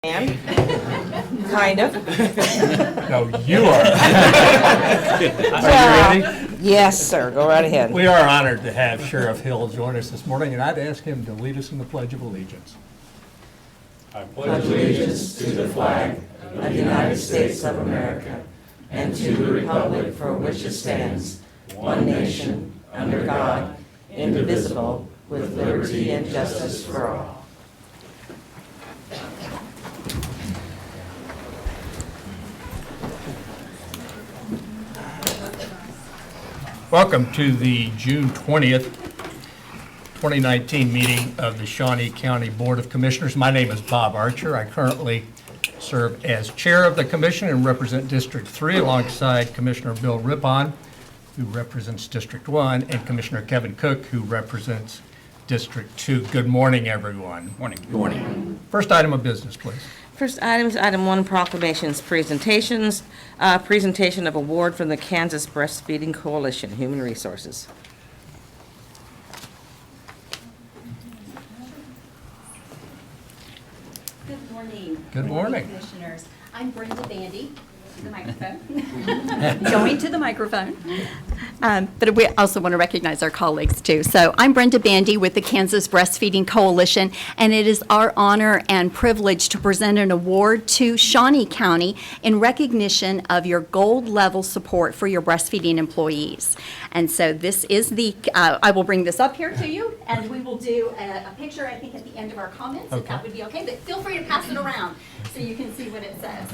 And kind of. No, you are. Are you ready? Yes, sir. Go right ahead. We are honored to have Sheriff Hill join us this morning, and I'd ask him to lead us in the Pledge of Allegiance. I pledge allegiance to the flag of the United States of America and to the republic for which it stands, one nation, under God, indivisible, with liberty and justice for all. Welcome to the June 20th, 2019 meeting of the Shawnee County Board of Commissioners. My name is Bob Archer. I currently serve as chair of the commission and represent District 3 alongside Commissioner Bill Rippon, who represents District 1, and Commissioner Kevin Cook, who represents District 2. Good morning, everyone. Morning. Good morning. First item of business, please. First item is item 1, proclamations, presentations. Presentation of award from the Kansas Breastfeeding Coalition, Human Resources. Good morning. Good morning. Commissioners. I'm Brenda Bandy. To the microphone. Going to the microphone. But we also want to recognize our colleagues too. So I'm Brenda Bandy with the Kansas Breastfeeding Coalition, and it is our honor and privilege to present an award to Shawnee County in recognition of your gold level support for your breastfeeding employees. And so this is the, I will bring this up here to you, and we will do a picture, I think, at the end of our comments, if that would be okay. But feel free to pass it around so you can see what it says.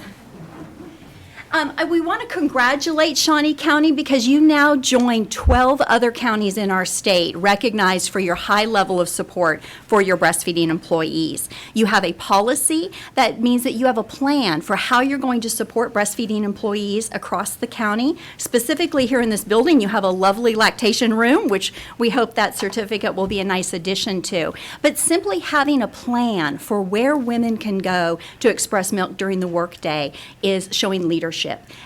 We want to congratulate Shawnee County because you now join 12 other counties in our state recognized for your high level of support for your breastfeeding employees. You have a policy that means that you have a plan for how you're going to support breastfeeding employees across the county. Specifically here in this building, you have a lovely lactation room, which we hope that certificate will be a nice addition to. But simply having a plan for where women can go to express milk during the workday is showing leadership.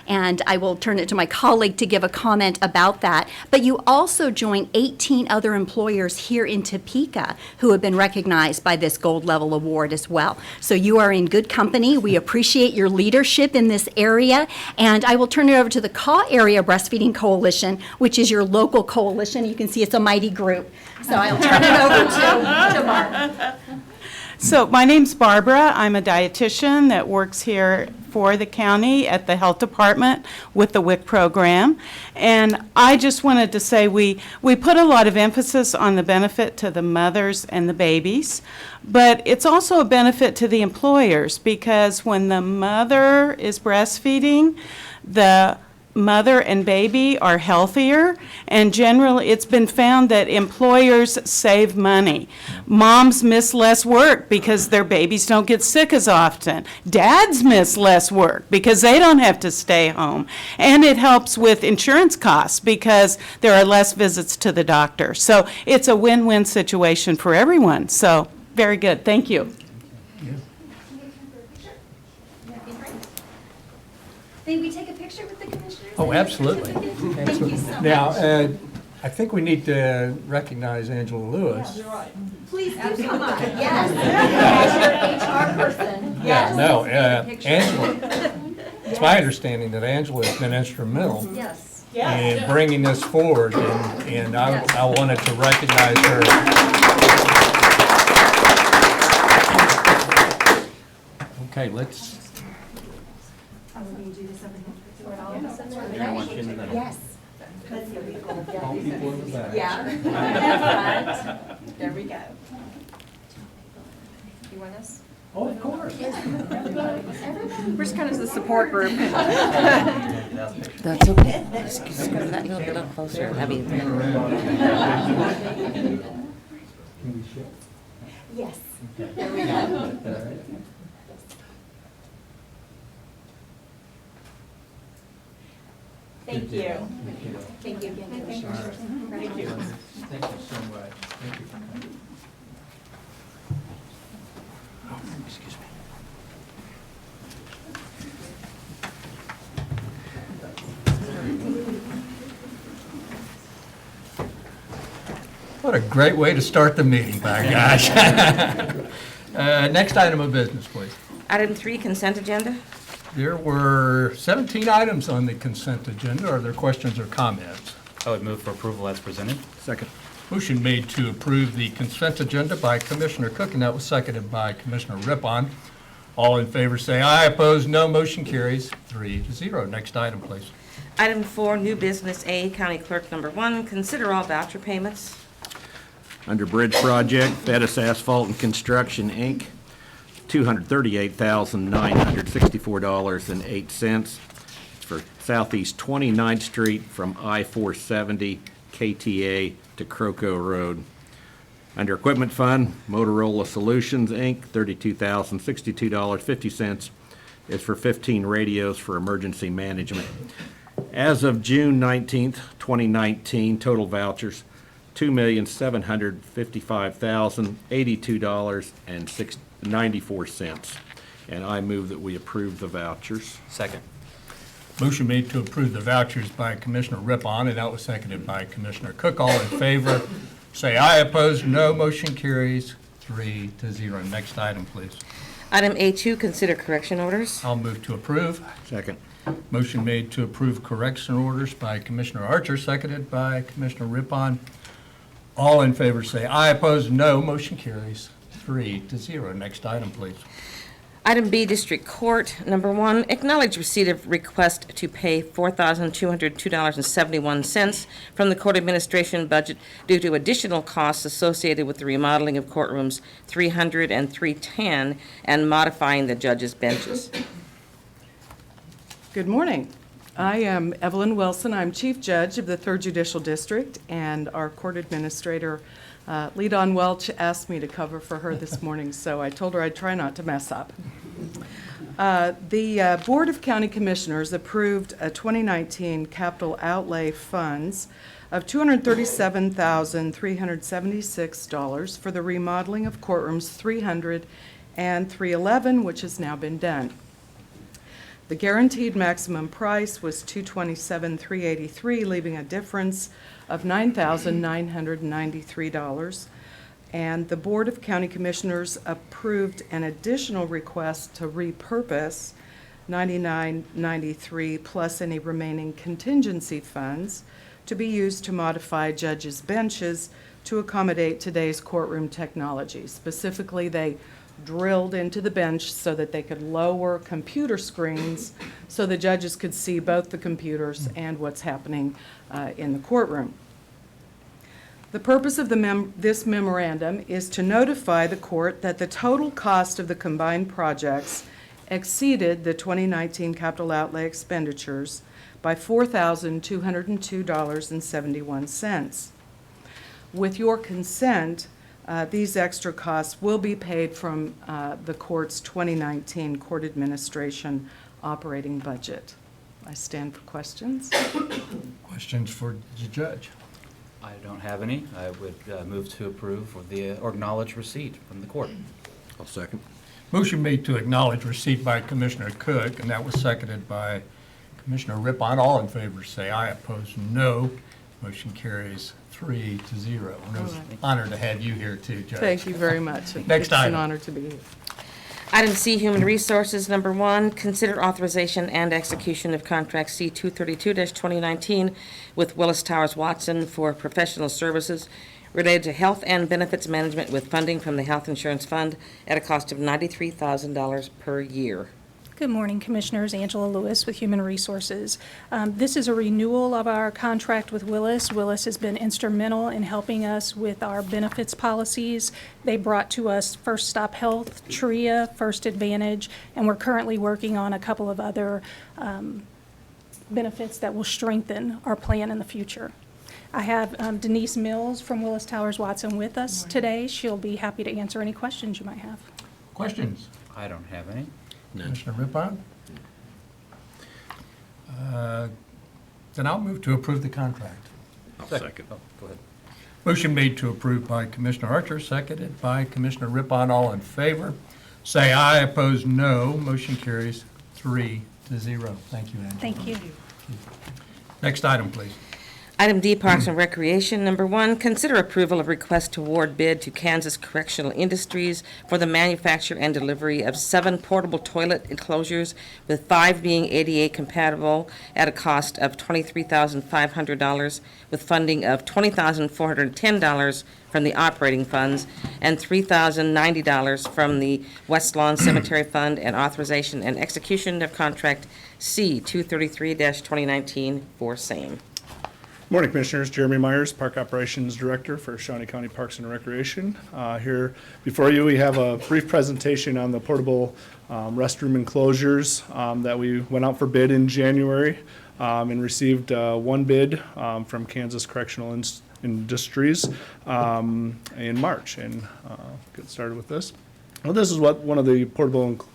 And I will turn it to my colleague to give a comment about that. But you also join 18 other employers here in Topeka who have been recognized by this gold level award as well. So you are in good company. We appreciate your leadership in this area. And I will turn it over to the Kaw Area Breastfeeding Coalition, which is your local coalition. You can see it's a mighty group. So I'll turn it over to Mark. So my name's Barbara. I'm a dietitian that works here for the county at the health department with the WIC program. And I just wanted to say we put a lot of emphasis on the benefit to the mothers and the babies, but it's also a benefit to the employers because when the mother is breastfeeding, the mother and baby are healthier, and generally it's been found that employers save money. Moms miss less work because their babies don't get sick as often. Dads miss less work because they don't have to stay home. And it helps with insurance costs because there are less visits to the doctor. So it's a win-win situation for everyone. So very good. Thank you. May we take a picture with the commissioners? Oh, absolutely. Thank you so much. Now, I think we need to recognize Angela Lewis. Please do come up. Yes. As your HR person. Yes. No, Angela, it's my understanding that Angela has been instrumental Yes. in bringing this forward, and I wanted to recognize her. Okay, let's. Yes. People in the back. Yeah. There we go. You want us? Oh, of course. We're just kind of the support group. That's okay. Just go that little bit closer. Yes. There we go. Thank you. Thank you again, Commissioners. Thank you so much. Thank you for coming. Excuse me. What a great way to start the meeting, by gosh. Next item of business, please. Item 3, consent agenda. There were 17 items on the consent agenda. Are there questions or comments? I would move for approval as presented. Second. Motion made to approve the consent agenda by Commissioner Cook, and that was seconded by Commissioner Rippon. All in favor say aye. Opposed, no. Motion carries 3-0. Next item, please. Item 4, new business A, County Clerk number 1, consider all voucher payments. Under Bridge Project, Bettis Asphalt and Construction, Inc., $238,964.08. It's for Southeast 29th Street from I-470 KTA to Croco Road. Under Equipment Fund, Motorola Solutions, Inc., $32,062.50 is for 15 radios for emergency management. As of June 19th, 2019, total vouchers, $2,755,082.94. And I move that we approve the vouchers. Second. Motion made to approve the vouchers by Commissioner Rippon, and that was seconded by Commissioner Cook. All in favor, say aye. Opposed, no. Motion carries 3-0. Next item, please. Item A2, consider correction orders. I'll move to approve. Second. Motion made to approve correction orders by Commissioner Archer, seconded by Commissioner Rippon. All in favor say aye. Opposed, no. Motion carries 3-0. Next item, please. Item B, District Court number 1, acknowledge receipt of request to pay $4,202.71 from the court administration budget due to additional costs associated with the remodeling of courtrooms 300 and 310 and modifying the judges' benches. Good morning. I am Evelyn Wilson. I'm Chief Judge of the 3rd Judicial District, and our Court Administrator, Leadon Welch, asked me to cover for her this morning, so I told her I'd try not to mess up. The Board of County Commissioners approved a 2019 capital outlay funds of $237,376 for the remodeling of courtrooms 300 and 311, which has now been done. The guaranteed maximum price was $227,383, leaving a difference of $9,993. And the Board of County Commissioners approved an additional request to repurpose $99,93 plus any remaining contingency funds to be used to modify judges' benches to accommodate today's courtroom technology. Specifically, they drilled into the bench so that they could lower computer screens so the judges could see both the computers and what's happening in the courtroom. The purpose of this memorandum is to notify the court that the total cost of the combined projects exceeded the 2019 capital outlay expenditures by $4,202.71. With your consent, these extra costs will be paid from the court's 2019 court administration operating budget. I stand for questions. Questions for the judge? I don't have any. I would move to approve of the or acknowledge receipt from the court. I'll second. Motion made to acknowledge receipt by Commissioner Cook, and that was seconded by Commissioner Rippon. All in favor say aye. Opposed, no. Motion carries 3-0. And I was honored to have you here too, Judge. Thank you very much. Next It's item. an honor to be here. Item C, Human Resources number 1, consider authorization and execution of contract C-232-2019 with Willis Towers Watson for professional services related to health and benefits management with funding from the Health Insurance Fund at a cost of $93,000 per year. Good morning, Commissioners. Angela Lewis with Human Resources. This is a renewal of our contract with Willis. Willis has been instrumental in helping us with our benefits policies. They brought to us First Stop Health, TRIA, First Advantage, and we're currently working on a couple of other benefits that will strengthen our plan in the future. I have Denise Mills from Willis Towers Watson with us today. She'll be happy to answer any questions you might have. Questions? I don't have any. Commissioner Rippon? Then I'll move to approve the contract. I'll second. Oh, go ahead. Motion made to approve by Commissioner Archer, seconded by Commissioner Rippon. All in favor, say aye. Opposed, no. Motion carries 3-0. Thank you, Angela. Thank you. Next item, please. Item D, Parks and Recreation. Number 1, consider approval of request to award bid to Kansas Correctional Industries for the manufacture and delivery of 7 portable toilet enclosures, with 5 being ADA compatible at a cost of $23,500, with funding of $20,410 from the operating funds and $3,090 from the West Lawn Cemetery Fund, and authorization and execution of contract C-233-2019 for same. Morning, Commissioners. Jeremy Myers, Park Operations Director for Shawnee County Parks and Recreation. Here before you, we have a brief presentation on the portable restroom enclosures that we went out for bid in January and received 1 bid from Kansas Correctional Industries in March. And get started with this. Well, this is what one of the portable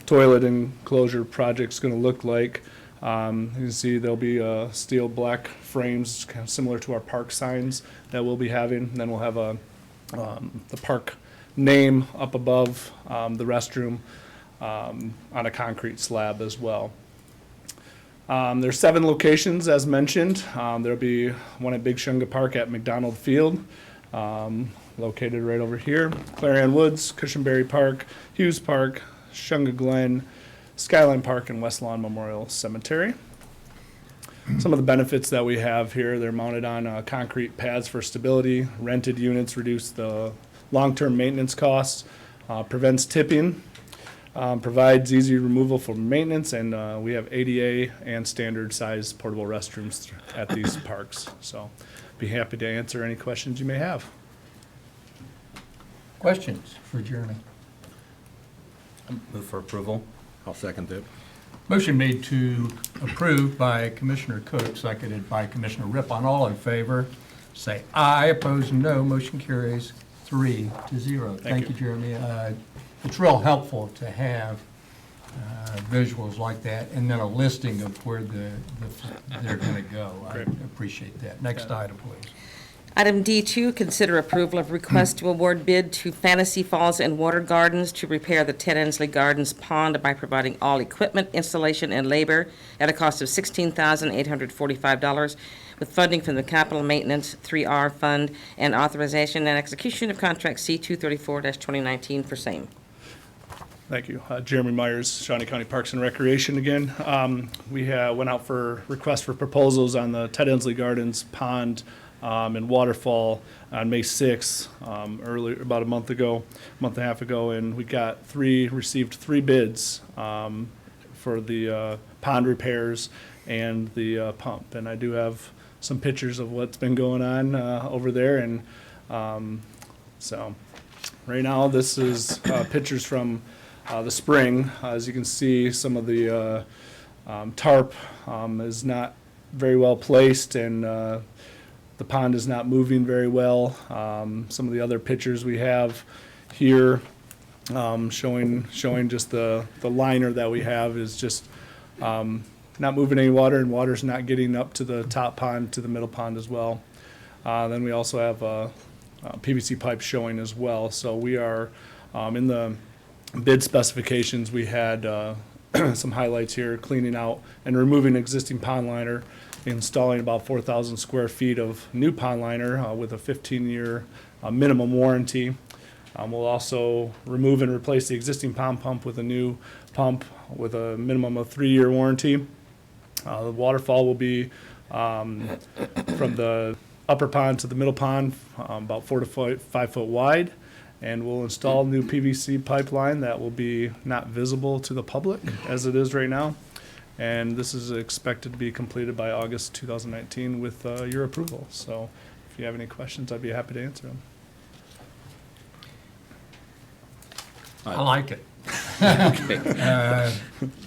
toilet enclosure projects is going to look like. You can see there'll be steel black frames, kind of similar to our park signs that we'll be having. Then we'll have the park name up above the restroom on a concrete slab as well. There's 7 locations, as mentioned. There'll be one at Big Shunga Park at McDonald Field, located right over here. Clarion Woods, Cushionberry Park, Hughes Park, Shunga Glen, Skyline Park, and West Lawn Memorial Cemetery. Some of the benefits that we have here, they're mounted on concrete pads for stability. Rented units reduce the long-term maintenance costs, prevents tipping, provides easy removal for maintenance, and we have ADA and standard size portable restrooms at these parks. So be happy to answer any questions you may have. Questions for Jeremy? Move for approval. I'll second that. Motion made to approve by Commissioner Cook, seconded by Commissioner Rippon. All in favor, say aye. Opposed, no. Motion carries 3-0. Thank you, Jeremy. It's real helpful to have visuals like that and then a listing of where they're going to go. Great. I appreciate that. Next item, please. Item D2, consider approval of request to award bid to Fantasy Falls and Water Gardens to repair the Ted Ensley Gardens pond by providing all equipment, installation, and labor at a cost of $16,845, with funding from the Capital Maintenance 3R Fund and authorization and execution of contract C-234-2019 for same. Thank you. Jeremy Myers, Shawnee County Parks and Recreation again. We went out for requests for proposals on the Ted Ensley Gardens pond and waterfall on May 6th, earlier, about a month and a half ago, and we received 3 bids for the pond repairs and the pump. And I do have some pictures of what's been going on over there. And so right now, this is pictures from the spring. As you can see, some of the tarp is not very well placed, and the pond is not moving very well. Some of the other pictures we have here showing just the liner that we have is just not moving any water, and water's not getting up to the top pond, to the middle pond as well. Then we also have PVC pipe showing as well. So we are in the bid specifications, we had some highlights here: cleaning out and removing existing pond liner, installing about 4,000 square feet of new pond liner with a 15-year minimum warranty. We'll also remove and replace the existing pond pump with a new pump with a minimum of 3-year warranty. The waterfall will be from the upper pond to the middle pond, about 4 to 5 foot wide. And we'll install new PVC pipeline that will be not visible to the public as it is right now. And this is expected to be completed by August 2019 with your approval. So if you have any questions, I'd be happy to answer them. I like it.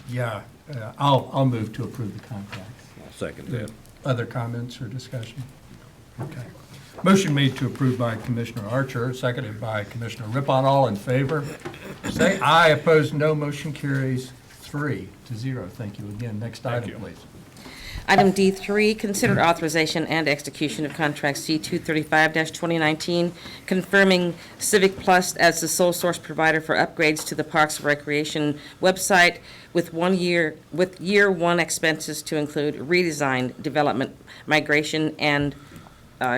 Yeah, I'll move to approve the contract. I'll second that. Other comments or discussion? Okay. Motion made to approve by Commissioner Archer, seconded by Commissioner Rippon. All in favor, say aye. Opposed, no. Motion carries 3-0. Thank you again. Next item, please. Item D3, consider authorization and execution of contract C-235-2019, confirming Civic Plus as the sole source provider for upgrades to the Parks and Recreation website with year one expenses to include redesign, development, migration, and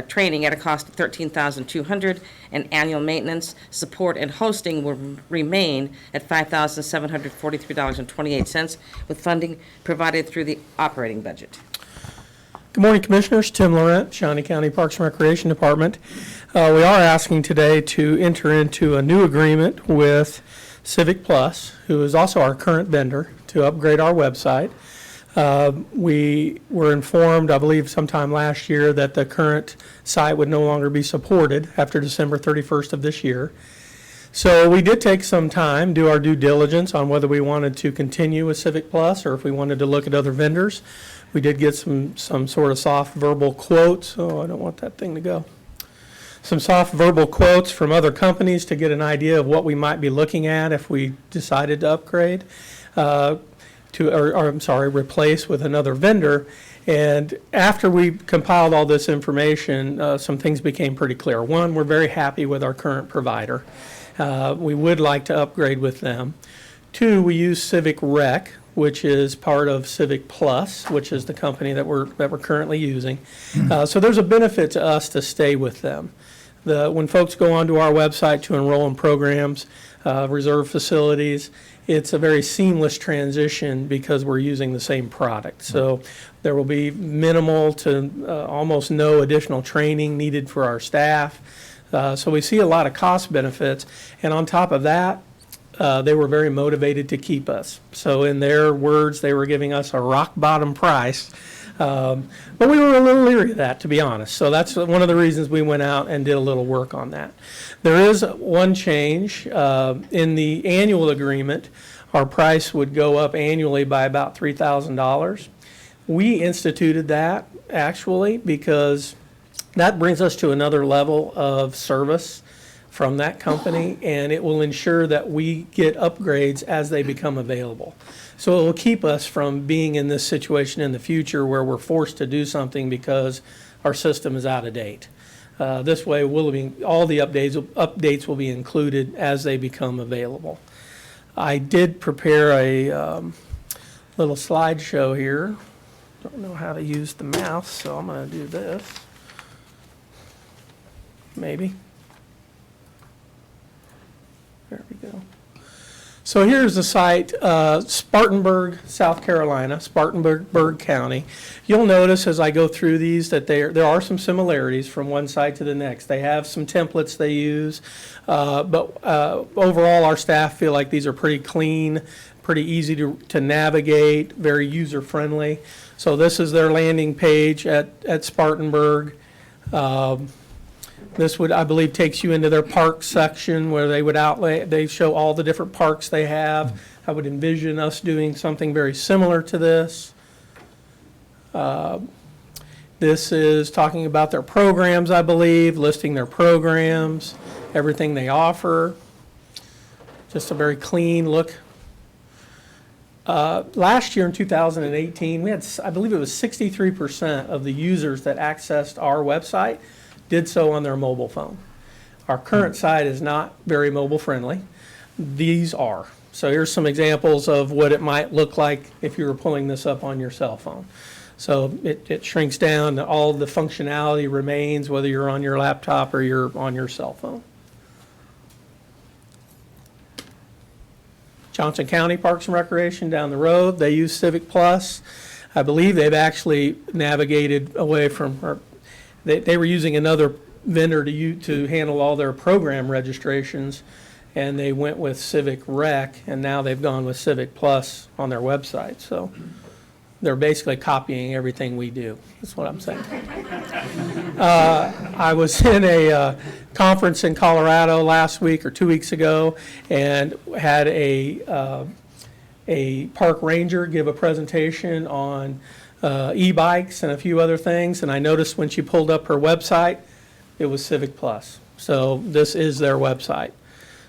training at a cost of $13,200, and annual maintenance, support, and hosting will remain at $5,743.28, with funding provided through the operating budget. Good morning, Commissioners. Tim Laurent, Shawnee County Parks and Recreation Department. We are asking today to enter into a new agreement with Civic Plus, who is also our current vendor, to upgrade our website. We were informed, I believe sometime last year, that the current site would no longer be supported after December 31st of this year. So we did take some time, do our due diligence on whether we wanted to continue with Civic Plus or if we wanted to look at other vendors. We did get some sort of soft verbal quotes. Oh, I don't want that thing to go. Some soft verbal quotes from other companies to get an idea of what we might be looking at if we decided to upgrade. Replace with another vendor. And after we compiled all this information, some things became pretty clear. One, we're very happy with our current provider. We would like to upgrade with them. Two, we use Civic Rec, which is part of Civic Plus, which is the company that we're currently using. So there's a benefit to us to stay with them. When folks go onto our website to enroll in programs, reserve facilities, it's a very seamless transition because we're using the same product. So there will be minimal to almost no additional training needed for our staff. So we see a lot of cost benefits. And on top of that, they were very motivated to keep us. So in their words, they were giving us a rock bottom price. But we were a little leery of that, to be honest. So that's one of the reasons we went out and did a little work on that. There is one change. In the annual agreement, our price would go up annually by about $3,000. We instituted that, actually, because that brings us to another level of service from that company, and it will ensure that we get upgrades as they become available. So it will keep us from being in this situation in the future where we're forced to do something because our system is out of date. This way, all the updates will be included as they become available. I did prepare a little slideshow here. Don't know how to use the mouse, so I'm going to do this. Maybe. There we go. So here's the site, Spartanburg, South Carolina, Spartanburg County. You'll notice as I go through these that there are some similarities from one site to the next. They have some templates they use, but overall our staff feel like these are pretty clean, pretty easy to navigate, very user-friendly. So this is their landing page at Spartanburg. This would, I believe, takes you into their park section where they show all the different parks they have. I would envision us doing something very similar to this. This is talking about their programs, I believe, listing their programs, everything they offer. Just a very clean look. Last year in 2018, we had, I believe it was 63% of the users that accessed our website did so on their mobile phone. Our current site is not very mobile friendly. These are. So here's some examples of what it might look like if you were pulling this up on your cell phone. So it shrinks down, all the functionality remains whether you're on your laptop or you're on your cell phone. Johnson County Parks and Recreation down the road, they use Civic Plus. I believe they've actually navigated away from, or they were using another vendor to handle all their program registrations, and they went with Civic Rec, and now they've gone with Civic Plus on their website. So they're basically copying everything we do. That's what I'm saying. I was in a conference in Colorado last week or 2 weeks ago, and had a park ranger give a presentation on e-bikes and a few other things, and I noticed when she pulled up her website, it was Civic Plus. So this is their website.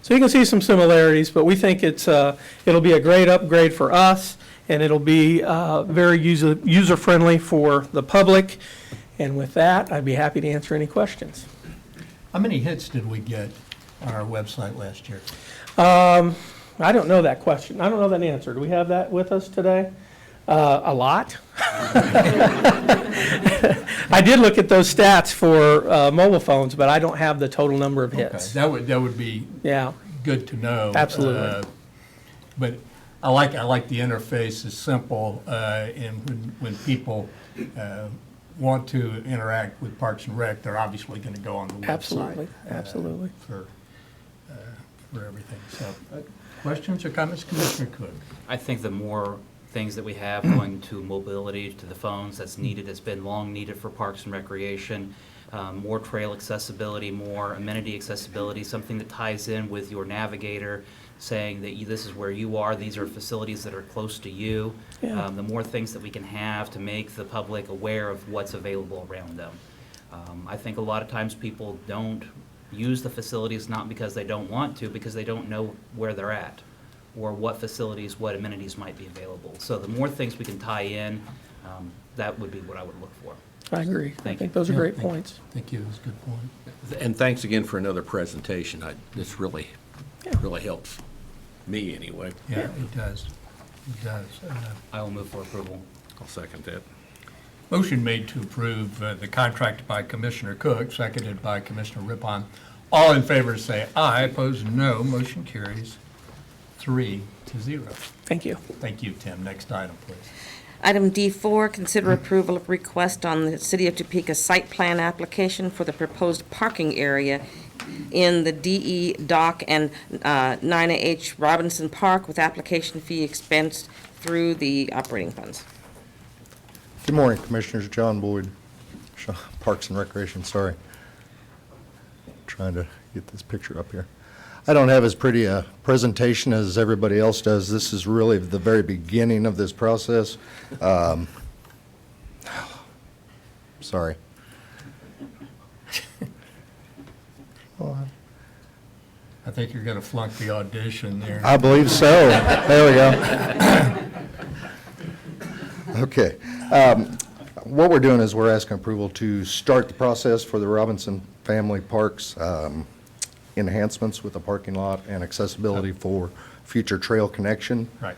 So you can see some similarities, but we think it'll be a great upgrade for us, and it'll be very user-friendly for the public. And with that, I'd be happy to answer any questions. How many hits did we get on our website last year? I don't know that question. I don't know that answer. Do we have that with us today? A lot. I did look at those stats for mobile phones, but I don't have the total number of hits. Okay, that would be Yeah, good to know. Absolutely. But I like the interface is simple, and when people want to interact with Parks and Rec, they're obviously going to go on the website. absolutely, absolutely. For everything. So, questions or comments, Commissioner Cook? I think the more things that we have going to mobility, to the phones that's needed, it's been long needed for Parks and Recreation, more trail accessibility, more amenity accessibility, something that ties in with your navigator, saying that this is where you are, these are facilities that are close to you. Yeah. The more things that we can have to make the public aware of what's available around them. I think a lot of times people don't use the facilities not because they don't want to, because they don't know where they're at or what facilities, what amenities might be available. So the more things we can tie in, that would be what I would look for. I agree. I Thank think you. those are Yeah, great thank- points. Thank you, that's a good point. And thanks again for another presentation. This really helps me anyway. Yeah, it does. It does. I will move for approval. I'll second that. Motion made to approve the contract by Commissioner Cook, seconded by Commissioner Rippon. All in favor say aye, opposed no. Motion carries 3-0. Thank you. Thank you, Tim. Next item, please. Item D4, consider approval of request on the City of Topeka site plan application for the proposed parking area in the DE Dock and 9H Robinson Park with application fee expensed through the operating funds. Good morning, Commissioners. John Boyd, Parks and Recreation, sorry. Trying to get this picture up here. I don't have as pretty a presentation as everybody else does. This is really the very beginning of this process. Sorry. I think you're going to flunk the audition there. I believe so. There we go. Okay. What we're doing is we're asking approval to start the process for the Robinson Family Parks enhancements with the parking lot and accessibility for future trail connection. Right.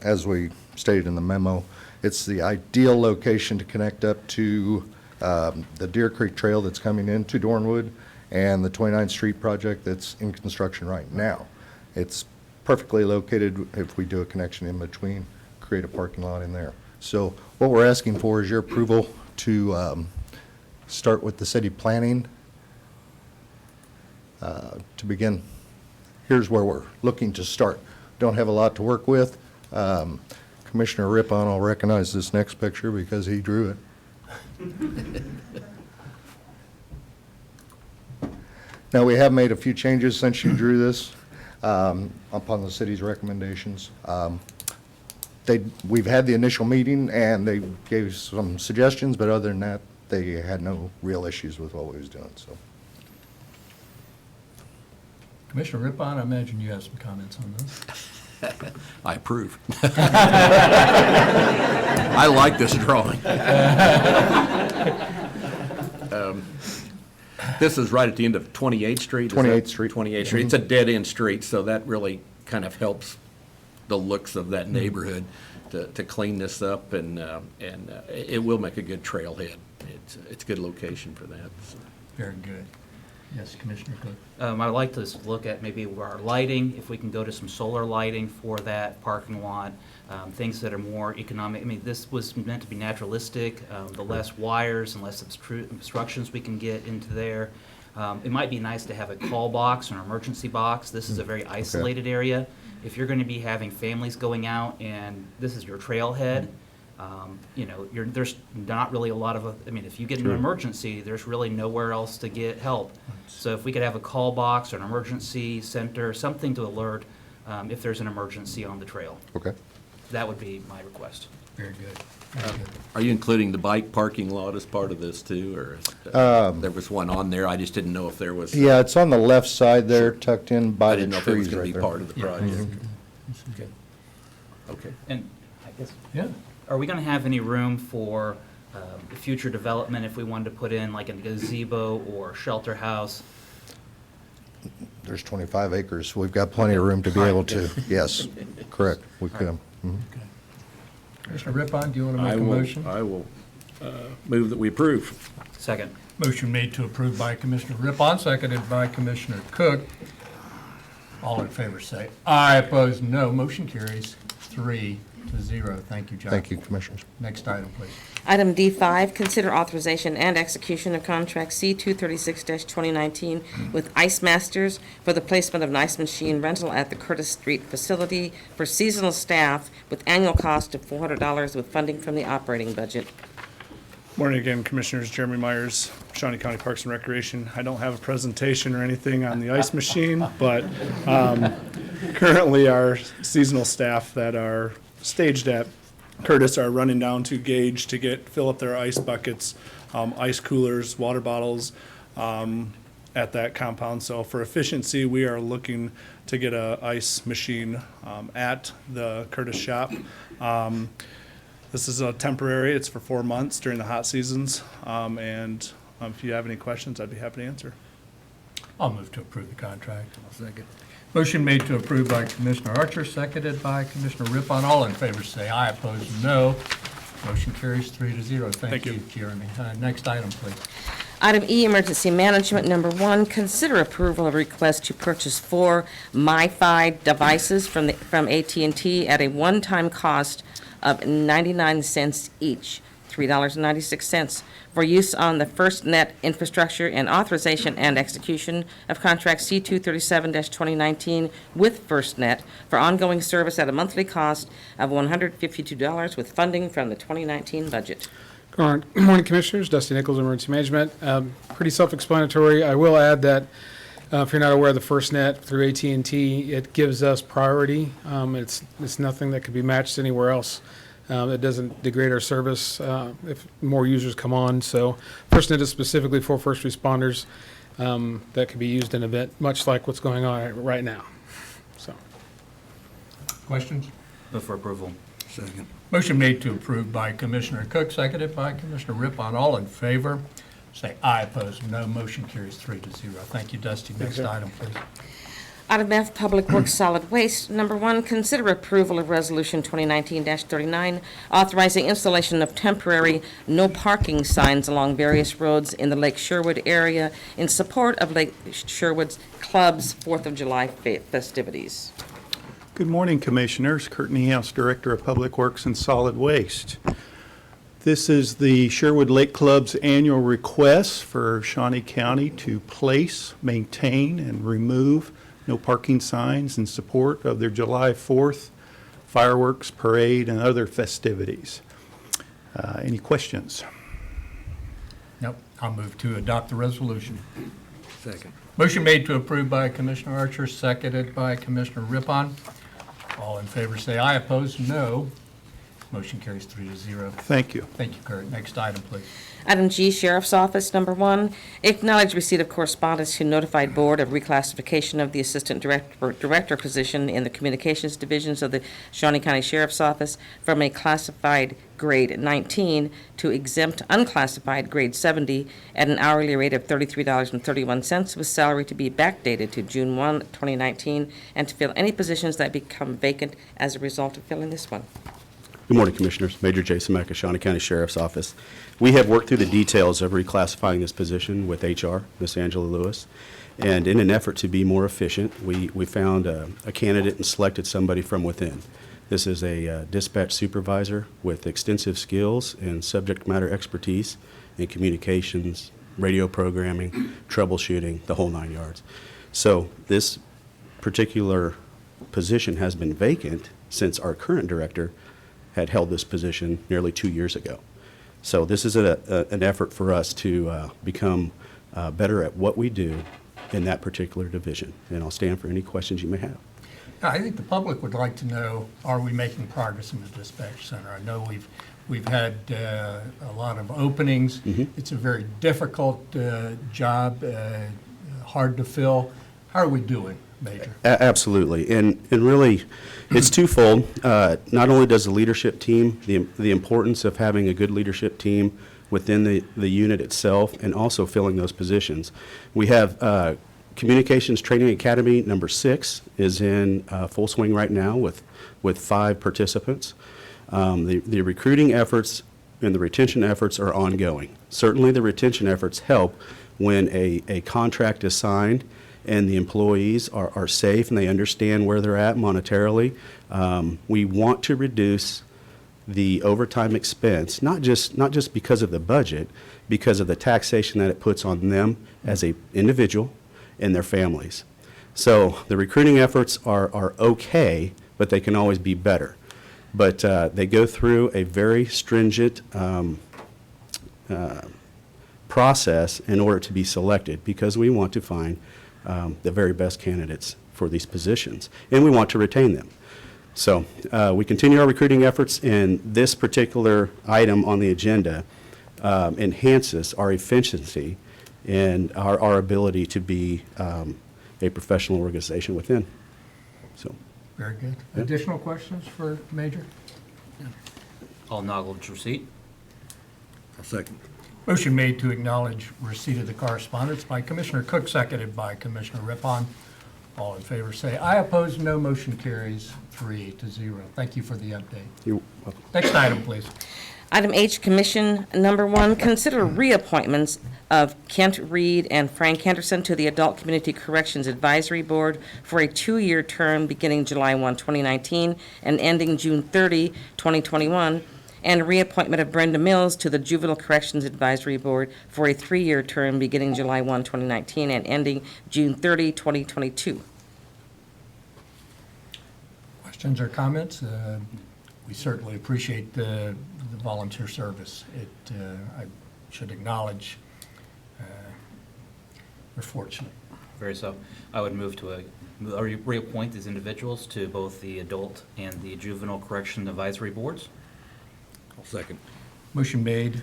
As we stated in the memo, it's the ideal location to connect up to the Deer Creek Trail that's coming into Dornwood and the 29th Street project that's in construction right now. It's perfectly located if we do a connection in between, create a parking lot in there. So what we're asking for is your approval to start with the city planning to begin. Here's where we're looking to start. Don't have a lot to work with. Commissioner Rippon will recognize this next picture because he drew it. Now, we have made a few changes since you drew this upon the city's recommendations. We've had the initial meeting and they gave some suggestions, but other than that, they had no real issues with what we was doing, so. Commissioner Rippon, I imagine you have some comments on this. I approve. I like this drawing. This is right at the end of 28th Street? is that- 28th Street. 28th Street. It's a dead-end street, so that really kind of helps the looks of that neighborhood to clean this up, and it will make a good trailhead. It's a good location for that. So. Very good. Yes, Commissioner Cook. I'd like to look at maybe our lighting, if we can go to some solar lighting for that parking lot, things that are more economic. I mean, this was meant to be naturalistic, the less wires and less obstructions we can get into there. It might be nice to have a call box or an emergency box. This is a very isolated area. If you're going to be having families going out and this is your trailhead, you know, there's not really a lot of, I mean, if you get in an emergency, there's really nowhere else to get help. So if we could have a call box or an emergency center, something to alert if there's an emergency on the trail, Okay. that would be my request. Very good. Very good. Are you including the bike parking lot as part of this too, or there was one on there? I just didn't know if there was. Yeah, it's on the left side there, tucked in by I the didn't know if it was trees going right to be there. part of the project. Okay. Okay. And Yeah. Are we going to have any room for future development if we wanted to put in like a gazebo or shelter house? There's 25 acres. We've got plenty of room to be able to, yes, correct. We could. Mhm. Commissioner Rippon, do you want to make I a will, motion? I will move that we approve. Second. Motion made to approve by Commissioner Rippon, seconded by Commissioner Cook. All in favor say aye, opposed no. Motion carries 3-0. Thank you, John. Thank you, Commissioners. Next item, please. Item D5, consider authorization and execution of contract C-236-2019 with Ice Masters for the placement of an ice machine rental at the Curtis Street facility for seasonal staff with annual cost of $400 with funding from the operating budget. Morning again, Commissioners. Jeremy Myers, Shawnee County Parks and Recreation. I don't have a presentation or anything on the ice machine, but currently our seasonal staff that are staged at Curtis are running down to Gage to fill up their ice buckets, ice coolers, water bottles at that compound. So for efficiency, we are looking to get a ice machine at the Curtis shop. This is a temporary. It's for 4 months during the hot seasons. And if you have any questions, I'd be happy to answer. I'll move to approve the contract. Second. Motion made to approve by Commissioner Archer, seconded by Commissioner Rippon. All in favor say aye, opposed no. Motion carries 3-0. Thank you, Jeremy. Next item, please. Item E, Emergency Management. Number 1, consider approval of request to purchase 4 MiFi devices from AT&T at a one-time cost of 99 cents each, $3.96, for use on the FirstNet infrastructure and authorization and execution of contract C-237-2019 with FirstNet for ongoing service at a monthly cost of $152 with funding from the 2019 budget. Good morning, Commissioners. Dusty Nichols, Emergency Management. Pretty self-explanatory. I will add that if you're not aware of the FirstNet through AT&T, it gives us priority. It's nothing that could be matched anywhere else. It doesn't degrade our service if more users come on. So FirstNet is specifically for first responders that can be used in an event, much like what's going on right now. So, Questions? Move for approval. Second. Motion made to approve by Commissioner Cook, seconded by Commissioner Rippon. All in favor say aye, opposed no. Motion carries 3-0. Thank you, Dusty. Next item, please. Item F, Public Works Solid Waste. Number 1, consider approval of Resolution 2019-39, authorizing installation of temporary no parking signs along various roads in the Lake Sherwood area in support of Lake Sherwood's Club's 4th of July festivities. Good morning, Commissioners. Kurt Niehaus, Director of Public Works and Solid Waste. This is the Sherwood Lake Club's annual request for Shawnee County to place, maintain, and remove no parking signs in support of their July 4th fireworks parade and other festivities. Any questions? Nope. I'll move to adopt the resolution. Second. Motion made to approve by Commissioner Archer, seconded by Commissioner Rippon. All in favor say aye, opposed no. Motion carries 3-0. Thank you. Thank you, Kurt. Next item, please. Item G, Sheriff's Office. Number 1, acknowledge receipt of correspondence to notified board of reclassification of the Assistant Director position in the Communications Divisions of the Shawnee County Sheriff's Office from a classified grade 19 to exempt unclassified grade 70 at an hourly rate of $33.31 with salary to be backdated to June 1, 2019, and to fill any positions that become vacant as a result of filling this one. Good morning, Commissioners. Major Jason Mecca, Shawnee County Sheriff's Office. We have worked through the details of reclassifying this position with HR, Ms. Angela Lewis, and in an effort to be more efficient, we found a candidate and selected somebody from within. This is a dispatch supervisor with extensive skills and subject matter expertise in communications, radio programming, troubleshooting, the whole 9 yards. So this particular position has been vacant since our current director had held this position nearly 2 years ago. So this is an effort for us to become better at what we do in that particular division. And I'll stand for any questions you may have. I think the public would like to know, are we making progress in the dispatch center? I know we've had a lot of openings. Mm-hmm. It's a very difficult job, hard to fill. How are we doing Major. Absolutely. And really, it's twofold. Not only does the leadership team, the importance of having a good leadership team within the unit itself, and also filling those positions. We have Communications Training Academy number 6 is in full swing right now with 5 participants. The recruiting efforts and the retention efforts are ongoing. Certainly, the retention efforts help when a contract is signed and the employees are safe and they understand where they're at monetarily. We want to reduce the overtime expense, not just because of the budget, because of the taxation that it puts on them as an individual and their families. So the recruiting efforts are okay, but they can always be better. But they go through a very stringent process in order to be selected, because we want to find the very best candidates for these positions, and we want to retain them. So we continue our recruiting efforts, and this particular item on the agenda enhances our efficiency and our ability to be a professional organization within. So, Very good. Additional questions for Major? All acknowledge receipt. I'll second. Motion made to acknowledge receipt of the correspondence by Commissioner Cook, seconded by Commissioner Rippon. All in favor say aye. Opposed, no. Motion carries 3-0. Thank you for the update. you're welcome. Next item, please. Item H, Commission Number 1, consider reappointments of Kent Reed and Frank Henderson to the Adult Community Corrections Advisory Board for a 2-year term beginning July 1, 2019 and ending June 30, 2021, and reappointment of Brenda Mills to the Juvenile Corrections Advisory Board for a 3-year term beginning July 1, 2019 and ending June 30, 2022. Questions or comments? We certainly appreciate the volunteer service. I should acknowledge we're fortunate. Very so. I would move to reappoint these individuals to both the Adult and the Juvenile Correction Advisory Boards. I'll second. Motion made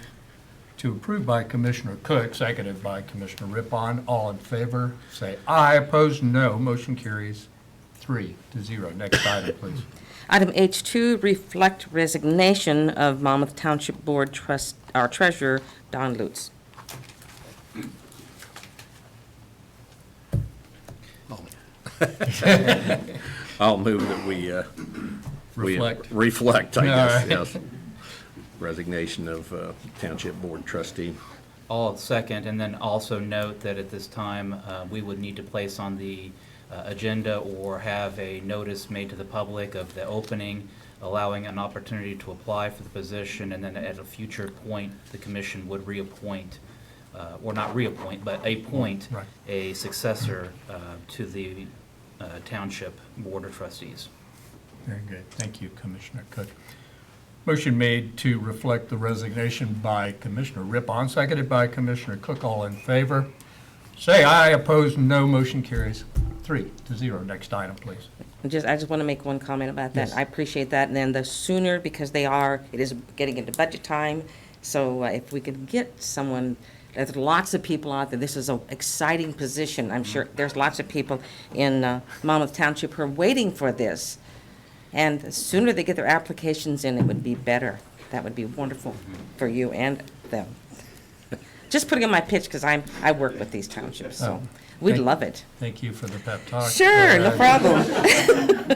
to approve by Commissioner Cook, seconded by Commissioner Rippon. All in favor, say aye. Opposed, no. Motion carries 3-0. Next item, please. Item H2, reflect resignation of Monmouth Township Board our Treasurer, Don Lutz. I'll move that we reflect, I All guess, right. yes. Resignation of Township Board Trustee. All second, and then also note that at this time, we would need to place on the agenda or have a notice made to the public of the opening, allowing an opportunity to apply for the position, and then at a future point, the commission would reappoint, or not reappoint, but appoint Right. a successor to the Township Board of Trustees. Very good. Thank you, Commissioner Cook. Motion made to reflect the resignation by Commissioner Rippon, seconded by Commissioner Cook. All in favor, say aye. Opposed, no. Motion carries 3-0. Next item, please. I just want to make one comment about that. Yes. I appreciate that, and then the sooner, because it is getting into budget time, so if we could get someone, there's lots of people out there, this is an exciting position. I'm sure there's lots of people in Monmouth Township who are waiting for this, and the sooner they get their applications in, it would be better. That would be wonderful for you and them. Just putting in my pitch, because I work with these townships, so we'd love it. Thank you for the pep talk. Sure, no problem.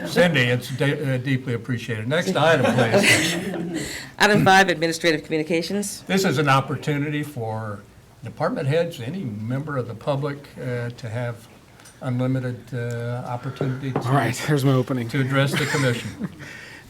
Cindy, it's deeply appreciated. Next item, please. Item 5, Administrative Communications. This is an opportunity for department heads, any member of the public, to have unlimited opportunity All right, here's my opening. to address the commission.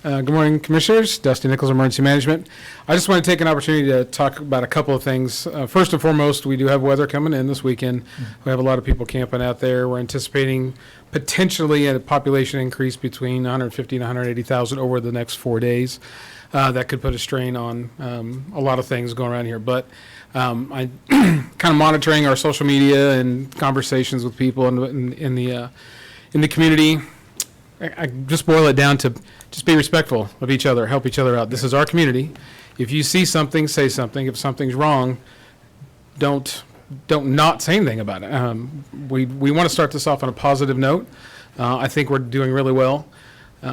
Good morning, Commissioners. Dusty Nichols, Emergency Management. I just want to take an opportunity to talk about a couple of things. First and foremost, we do have weather coming in this weekend. We have a lot of people camping out there. We're anticipating potentially a population increase between 150 and 180,000 over the next 4 days. That could put a strain on a lot of things going around here. But I kind of monitoring our social media and conversations with people in the community. I just boil it down to just be respectful of each other, help each other out. This is our community. If you see something, say something. If something's wrong, don't not say anything about it. We want to start this off on a positive note. I think we're doing really well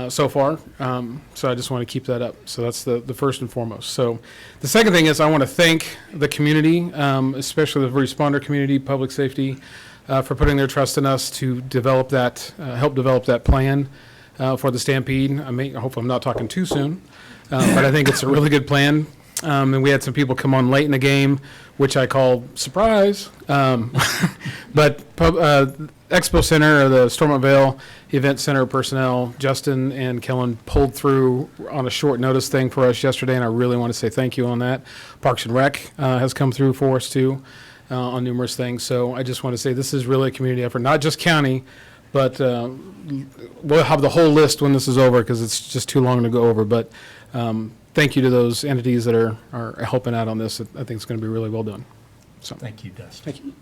so far, so I just want to keep that up. So that's the first and foremost. So the second thing is I want to thank the community, especially the responder community, public safety, for putting their trust in us to develop that, help develop that plan for the Stampede. I hope I'm not talking too soon, but I think it's a really good plan. And we had some people come on late in the game, which I call surprise. But Expo Center, or the Stormont Vale Event Center personnel, Justin and Kellen pulled through on a short notice thing for us yesterday, and I really want to say thank you on that. Parks and Rec has come through for us too on numerous things. So I just want to say this is really a community effort, not just county, but we'll have the whole list when this is over because it's just too long to go over. But thank you to those entities that are helping out on this. I think it's going to be really well done. So Thank you, Dustin. thank you.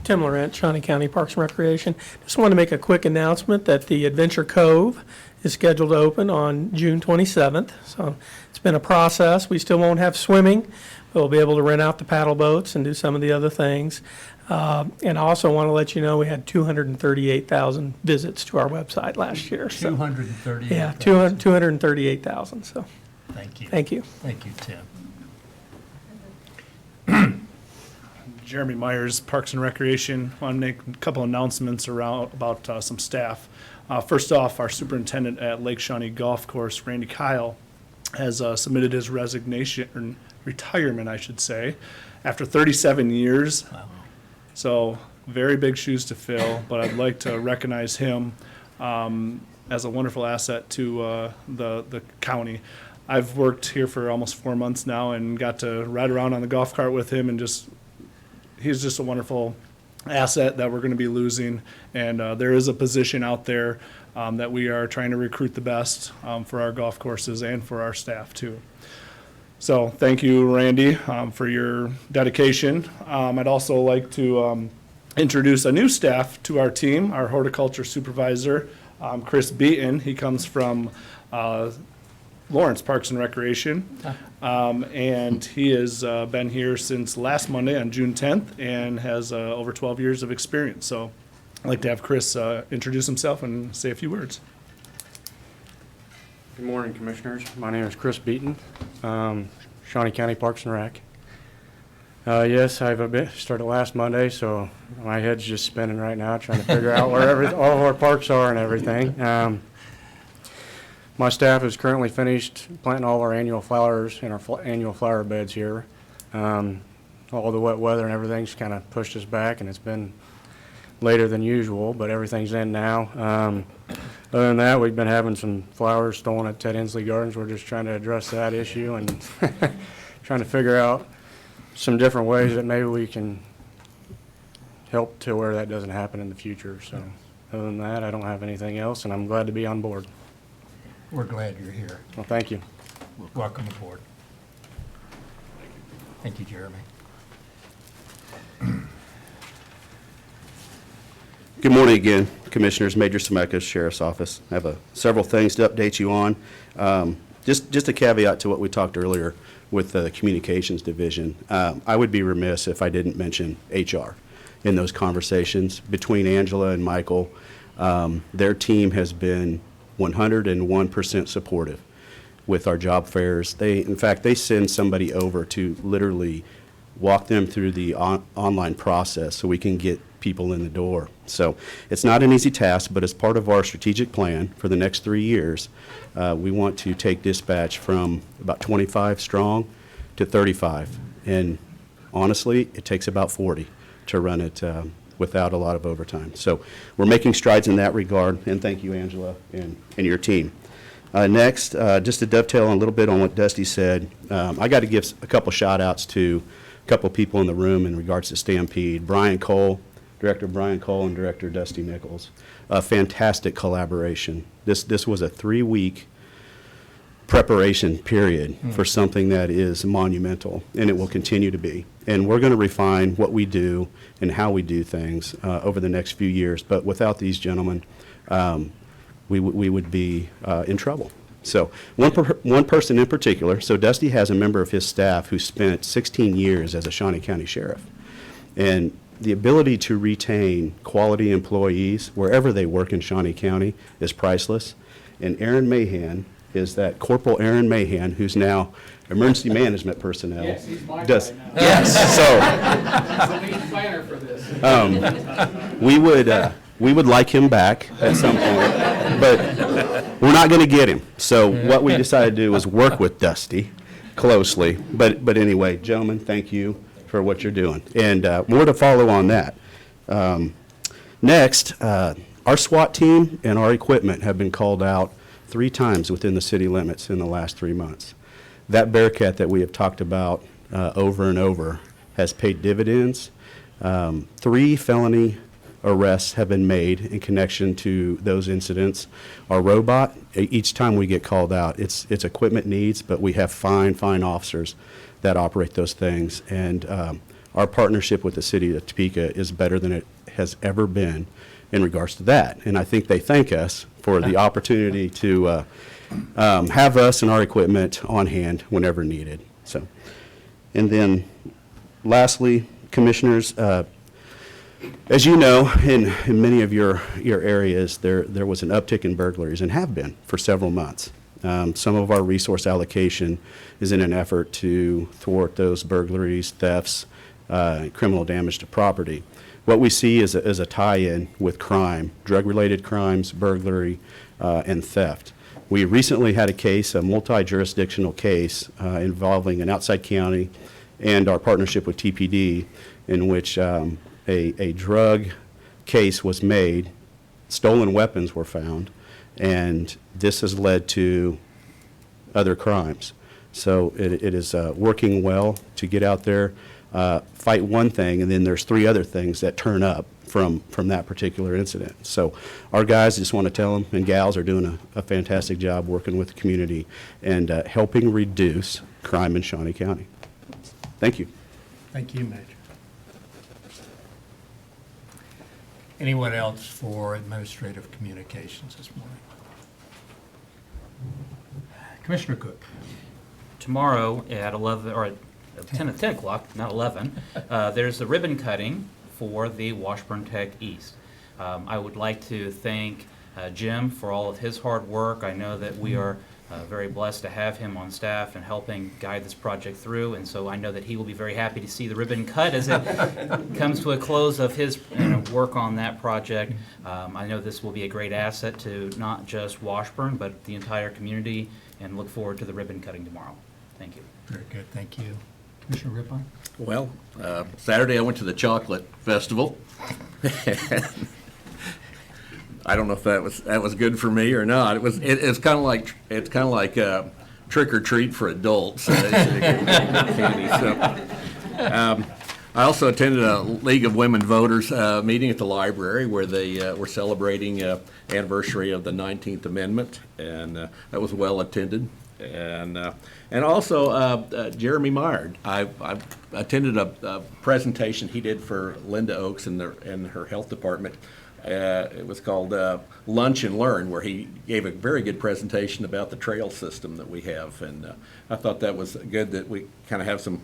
Tim Laurent, Shawnee County Parks and Recreation. Just want to make a quick announcement that the Adventure Cove is scheduled to open on June 27th. So it's been a process. We still won't have swimming, but we'll be able to rent out the paddle boats and do some of the other things. And I also want to let you know we had 238,000 visits to our website last year. So, 238. yeah, 238,000. So Thank you. thank you. Thank you, Tim. Jeremy Myers, Parks and Recreation. Want to make a couple announcements about some staff. First off, our superintendent at Lake Shawnee Golf Course, Randy Kyle, has submitted his resignation, or retirement, I should say, after 37 years. Wow. So very big shoes to fill, but I'd like to recognize him as a wonderful asset to the county. I've worked here for almost 4 months now and got to ride around on the golf cart with him, and he's just a wonderful asset that we're going to be losing. And there is a position out there that we are trying to recruit the best for our golf courses and for our staff too. So thank you, Randy, for your dedication. I'd also like to introduce a new staff to our team, our horticulture supervisor, Chris Beaton. He comes from Lawrence Parks and Recreation. And he has been here since last Monday on June 10th and has over 12 years of experience. So I'd like to have Chris introduce himself and say a few words. Good morning, Commissioners. My name is Chris Beaton, Shawnee County Parks and Rec. Yes, I've started last Monday, so my head's just spinning right now trying to figure out where all of our parks are and everything. My staff is currently finished planting all our annual flowers in our annual flower beds here. All the wet weather and everything's kind of pushed us back, and it's been later than usual, but everything's in now. Other than that, we've been having some flowers stolen at Ted Inslee Gardens. We're just trying to address that issue and trying to figure out some different ways that maybe we can help to where that doesn't happen in the future. So other than that, I don't have anything else, and I'm glad to be on board. We're glad you're here. Well, thank you. Welcome aboard. Thank you, Jeremy. Good morning again, Commissioners. Major Semekas, Sheriff's Office. I have several things to update you on. Just a caveat to what we talked earlier with the Communications Division. I would be remiss if I didn't mention HR in those conversations. Between Angela and Michael, their team has been 101% supportive with our job fairs. In fact, they send somebody over to literally walk them through the online process so we can get people in the door. So it's not an easy task, but as part of our strategic plan for the next 3 years, we want to take dispatch from about 25 strong to 35. And honestly, it takes about 40 to run it without a lot of overtime. So we're making strides in that regard, and thank you, Angela, and your team. Next, just to dovetail on a little bit on what Dusty said, I got to give a couple shout-outs to a couple people in the room in regards to Stampede. Director Brian Cole and Director Dusty Nichols. A fantastic collaboration. This was a 3-week preparation period for something that is monumental, and it will continue to be. And we're going to refine what we do and how we do things over the next few years. But without these gentlemen, we would be in trouble. So one person in particular, so Dusty has a member of his staff who spent 16 years as a Shawnee County Sheriff. And the ability to retain quality employees wherever they work in Shawnee County is priceless. And Aaron Mahan is that Corporal Aaron Mahan, who's now emergency management personnel. Yes, he's my does, guy now. Yes, so So he's planner for this. we would like him back at some point, but we're not going to get him. So what we decided to do was work with Dusty closely. But anyway, gentlemen, thank you for what you're doing. And more to follow on that. Next, our SWAT team and our equipment have been called out 3 times within the city limits in the last 3 months. That Bearcat that we have talked about over and over has paid dividends. 3 felony arrests have been made in connection to those incidents. Our robot, each time we get called out, it's equipment needs, but we have fine officers that operate those things. And our partnership with the city of Topeka is better than it has ever been in regards to that. And I think they thank us for the opportunity to have us and our equipment on hand whenever needed. So, and then lastly, commissioners, as you know, in many of your areas, there was an uptick in burglaries and have been for several months. Some of our resource allocation is in an effort to thwart those burglaries, thefts, criminal damage to property. What we see is a tie-in with crime, drug-related crimes, burglary, and theft. We recently had a case, a multi-jurisdictional case involving an outside county and our partnership with TPD, in which a drug case was made, stolen weapons were found, and this has led to other crimes. So it is working well to get out there, fight one thing, and then there's 3 other things that turn up from that particular incident. So our guys, just want to tell them, and gals, are doing a fantastic job working with the community and helping reduce crime in Shawnee County. Thank you. Thank you, Major. Anyone else for administrative communications this morning? Commissioner Cook. Tomorrow at 11, or at 10 o'clock, not 11, there's a ribbon cutting for the Washburn Tech East. I would like to thank Jim for all of his hard work. I know that we are very blessed to have him on staff and helping guide this project through, and so I know that he will be very happy to see the ribbon cut as it comes to a close of his work on that project. I know this will be a great asset to not just Washburn, but the entire community, and look forward to the ribbon cutting tomorrow. Thank you. Very good, thank you. Commissioner Rippon? Well, Saturday I went to the chocolate festival. I don't know if that was good for me or not. It's kind of like trick or treat for adults. Candy. So, I also attended a League of Women Voters meeting at the library where they were celebrating anniversary of the 19th Amendment, and that was well attended. And also Jeremy Meyer. I attended a presentation he did for Linda Oaks and her health department. It was called Lunch and Learn, where he gave a very good presentation about the trail system that we have. And I thought that was good that we kind of have some,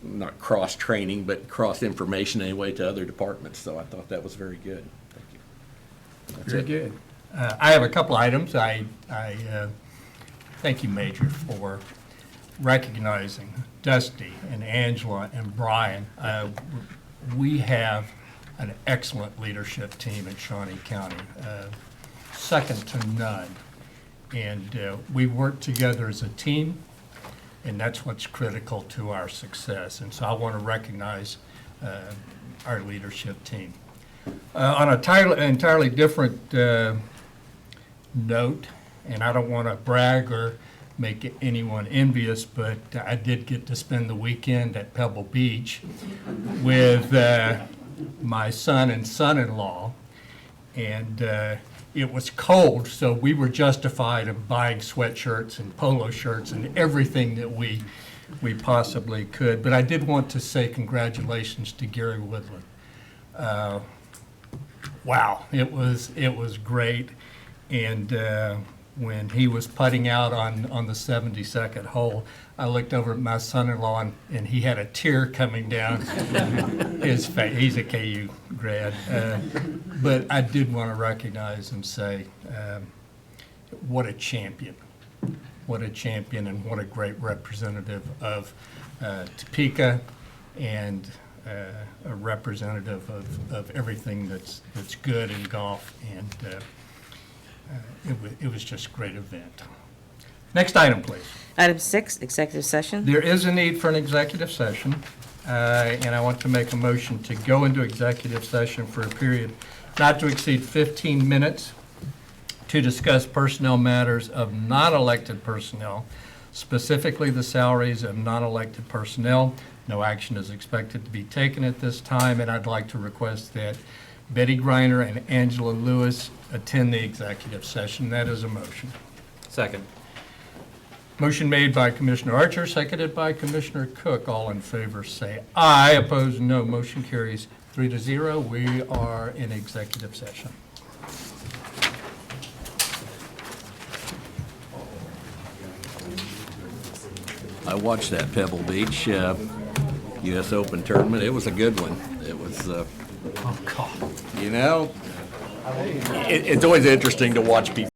not cross-training, but cross-information anyway to other departments. So I thought that was very good. Thank you. That's Very it. good. I have a couple items. I thank you, Major, for recognizing Dusty and Angela and Brian. We have an excellent leadership team at Shawnee County, second to none. And we work together as a team, and that's what's critical to our success. And so I want to recognize our leadership team. On a entirely different note, and I don't want to brag or make anyone envious, but I did get to spend the weekend at Pebble Beach with my son and son-in-law, and it was cold, so we were justified in buying sweatshirts and polo shirts and everything that we possibly could. But I did want to say congratulations to Gary Woodland. Wow, it was great, and when he was putting out on the 72nd hole, I looked over at my son-in-law and he had a tear coming down his face. He's a KU grad. But I did want to recognize and say, what a champion. What a champion and what a great representative of Topeka and a representative of everything that's good in golf. And it was just a great event. Next item, please. Item 6, executive session. There is a need for an executive session, and I want to make a motion to go into executive session for a period not to exceed 15 minutes to discuss personnel matters of non-elected personnel, specifically the salaries of non-elected personnel. No action is expected to be taken at this time, and I'd like to request that Betty Griner and Angela Lewis attend the executive session. That is a motion. Second. Motion made by Commissioner Archer, seconded by Commissioner Cook. All in favor say aye. Opposed, no. Motion carries 3-0. We are in executive session. I watched that Pebble Beach U.S. Open tournament. It was a good one. It was, you know, it's always interesting to watch people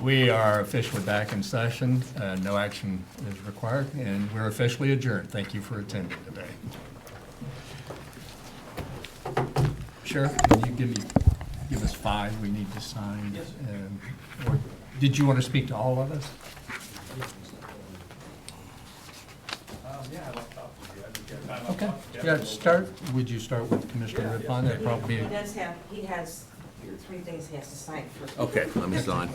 We are officially back in session. No action is required, and we're officially adjourned. Thank you for attending today. Sheriff, can you give us 5 we need to sign? Yes. Or did you want to speak to all of us? Okay. Yeah, would you start with Commissioner Rippon? That'd probably be. He has 3 things he has to sign first. Okay, let me sign.